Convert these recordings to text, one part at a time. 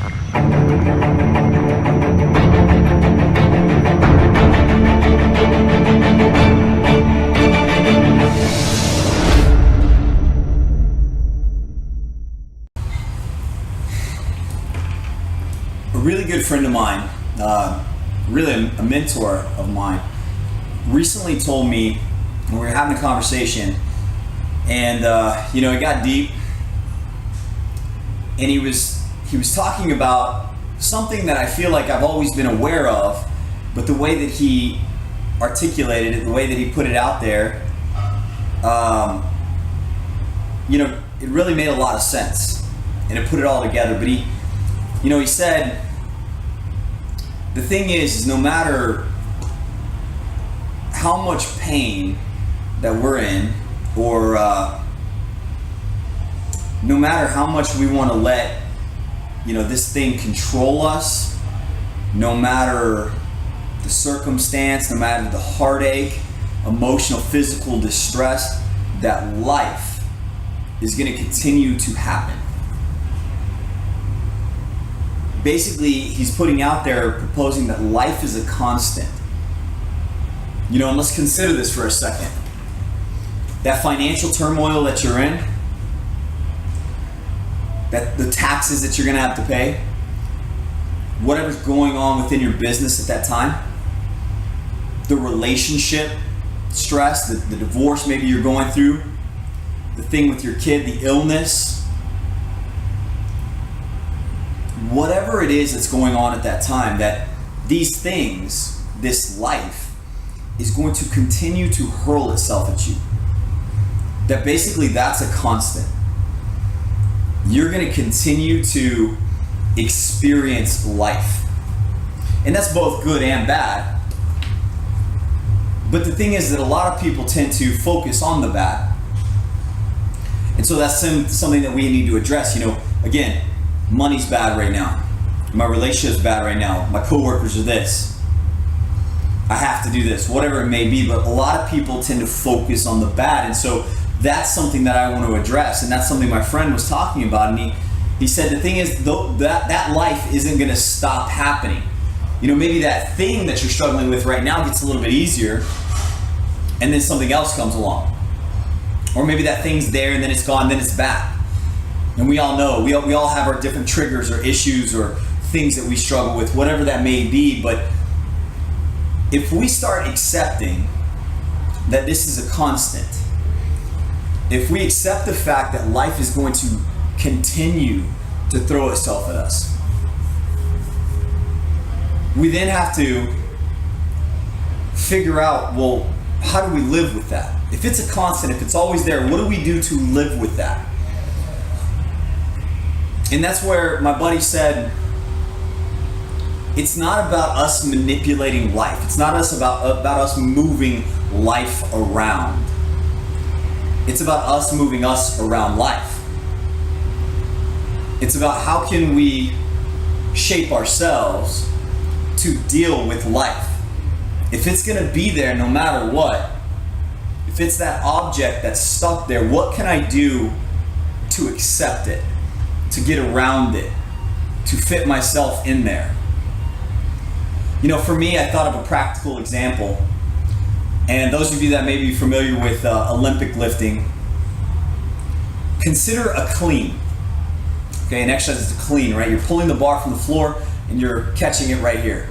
A really good friend of mine, really a mentor of mine, recently told me, when we were having a conversation, and it got deep, and he was talking about something that I feel like I've always been aware of, but the way that he articulated it, the way that he put it out there, it really made a lot of sense, and it put it all together. But he said, the thing is no matter how much pain that we're in, or no matter how much we want to let this thing control us, no matter the circumstance, no matter the heartache, emotional, physical distress, that life is going to continue to happen. Basically, he's putting out there, proposing that life is a constant. And let's consider this for a second. That financial turmoil that you're in, that the taxes that you're going to have to pay, whatever's going on within your business at that time, the relationship stress, the divorce maybe you're going through, the thing with your kid, the illness, whatever it is that's going on at that time, that these things, this life, is going to continue to hurl itself at you. That basically that's a constant. You're going to continue to experience life. And that's both good and bad. But the thing is that a lot of people tend to focus on the bad. And so that's something that we need to address. Again, money's bad right now. My relationship's bad right now. My coworkers are this. I have to do this, whatever it may be. But a lot of people tend to focus on the bad. And so that's something that I want to address. And that's something my friend was talking about. And he said the thing is, though, that life isn't going to stop happening. Maybe that thing that you're struggling with right now gets a little bit easier, and then something else comes along. Or maybe that thing's there and then it's gone, then it's back. And we all know, we all have our different triggers or issues or things that we struggle with, whatever that may be. But if we start accepting that this is a constant, if we accept the fact that life is going to continue to throw itself at us, we then have to figure out, well, how do we live with that? If it's a constant, if it's always there, what do we do to live with that? And that's where my buddy said, it's not about us manipulating life. It's not about us moving life around. It's about us moving us around life. It's about how can we shape ourselves to deal with life. If it's going to be there no matter what, if it's that object that's stuck there, what can I do to accept it, to get around it, to fit myself in there? For me, I thought of a practical example. And those of you that may be familiar with Olympic lifting, consider a clean. Okay, an exercise is a clean, right? You're pulling the bar from the floor and you're catching it right here.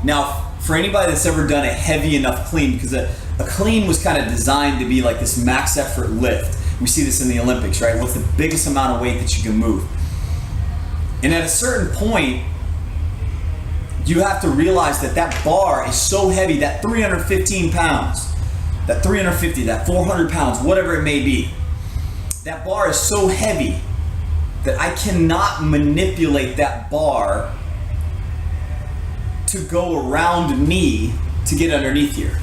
Now, for anybody that's ever done a heavy enough clean, because a clean was kind of designed to be like this max effort lift. We see this in the Olympics, right? What's the biggest amount of weight that you can move? And at a certain point, you have to realize that that bar is so heavy, that 315 pounds, that 350, that 400 pounds, whatever it may be, that bar is so heavy that I cannot manipulate that bar to go around me to get underneath here.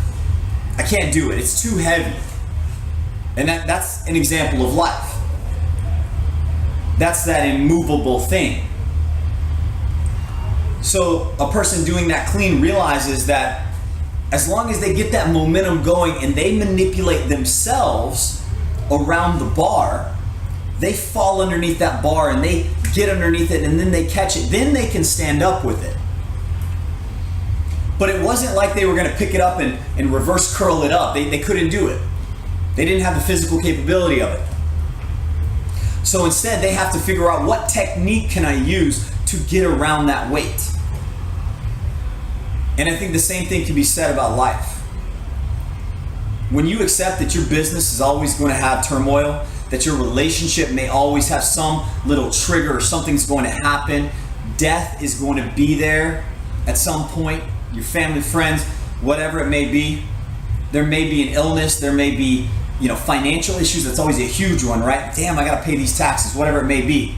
I can't do it. It's too heavy. And that's an example of life. That's that immovable thing. So a person doing that clean realizes that as long as they get that momentum going and they manipulate themselves around the bar, they fall underneath that bar and they get underneath it and then they catch it, then they can stand up with it. But it wasn't like they were going to pick it up and reverse curl it up. They couldn't do it. They didn't have the physical capability of it. So instead, they have to figure out, what technique can I use to get around that weight? And I think the same thing can be said about life. When you accept that your business is always going to have turmoil, that your relationship may always have some little trigger, or something's going to happen, death is going to be there at some point, your family, friends, whatever it may be. There may be an illness, there may be, financial issues. That's always a huge one, right? Damn, I gotta pay these taxes, whatever it may be.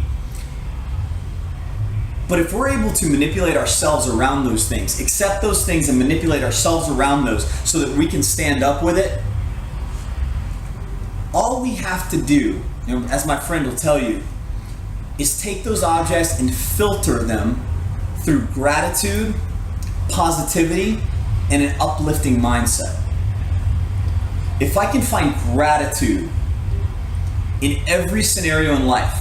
But if we're able to manipulate ourselves around those things, accept those things and manipulate ourselves around those so that we can stand up with it, all we have to do, as my friend will tell you, is take those objects and filter them through gratitude, positivity, and an uplifting mindset. If I can find gratitude in every scenario in life,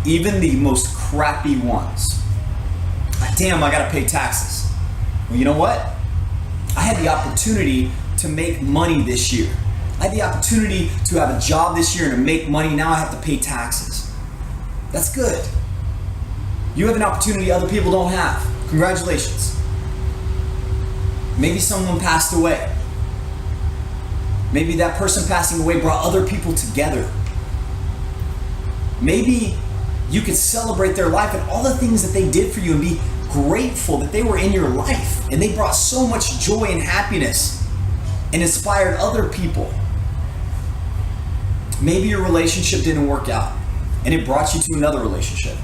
even the most crappy ones, damn, I gotta pay taxes. Well, you know what? I had the opportunity to make money this year. I had the opportunity to have a job this year and to make money. Now I have to pay taxes. That's good. You have an opportunity other people don't have. Congratulations. Maybe someone passed away. Maybe that person passing away brought other people together. Maybe you could celebrate their life and all the things that they did for you and be grateful that they were in your life and they brought so much joy and happiness and inspired other people. Maybe your relationship didn't work out and it brought you to another relationship.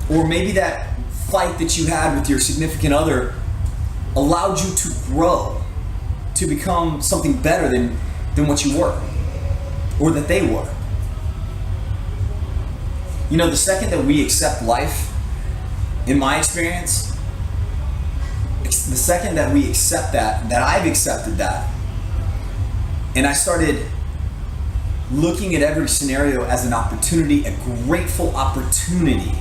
Or maybe that fight that you had with your significant other allowed you to grow, to become something better than what you were, or that they were. The second that we accept life, in my experience, the second that we accept that I've accepted that, and I started looking at every scenario as an opportunity, a grateful opportunity,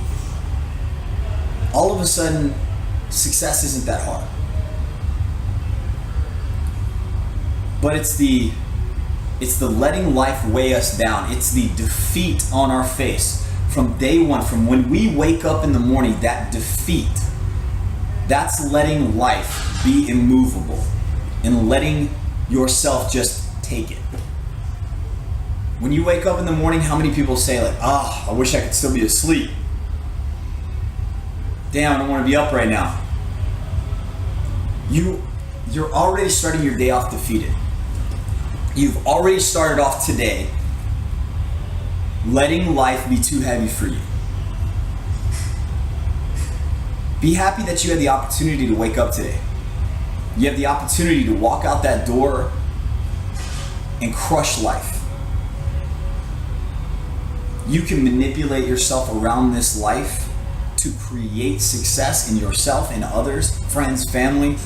all of a sudden, success isn't that hard. But it's the letting life weigh us down. It's the defeat on our face from day one, from when we wake up in the morning, that defeat. That's letting life be immovable and letting yourself just take it. When you wake up in the morning, how many people say I wish I could still be asleep. Damn, I don't want to be up right now. You're already starting your day off defeated. You've already started off today letting life be too heavy for you. Be happy that you had the opportunity to wake up today. You have the opportunity to walk out that door and crush life. You can manipulate yourself around this life to create success in yourself and others, friends, family,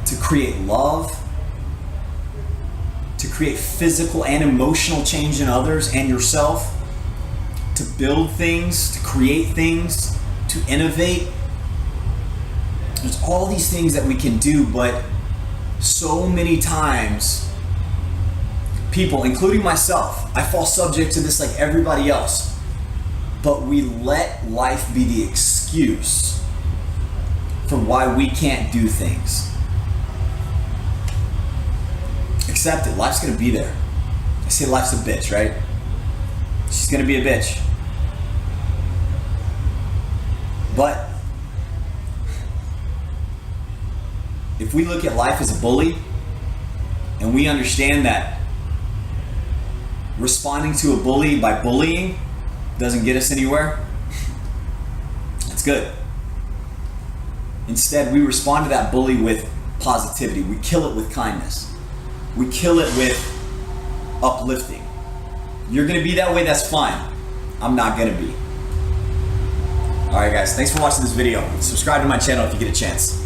to create love, to create physical and emotional change in others and yourself, to build things, to create things, to innovate. There's all these things that we can do, but so many times, people, including myself, I fall subject to this like everybody else, but we let life be the excuse for why we can't do things. Accept it. Life's gonna be there. I say life's a bitch, right? She's gonna be a bitch. But if we look at life as a bully and we understand that responding to a bully by bullying doesn't get us anywhere, that's good. Instead, we respond to that bully with positivity. We kill it with kindness. We kill it with uplifting. You're gonna be that way, that's fine. I'm not gonna be. All right, guys, thanks for watching this video. Subscribe to my channel if you get a chance.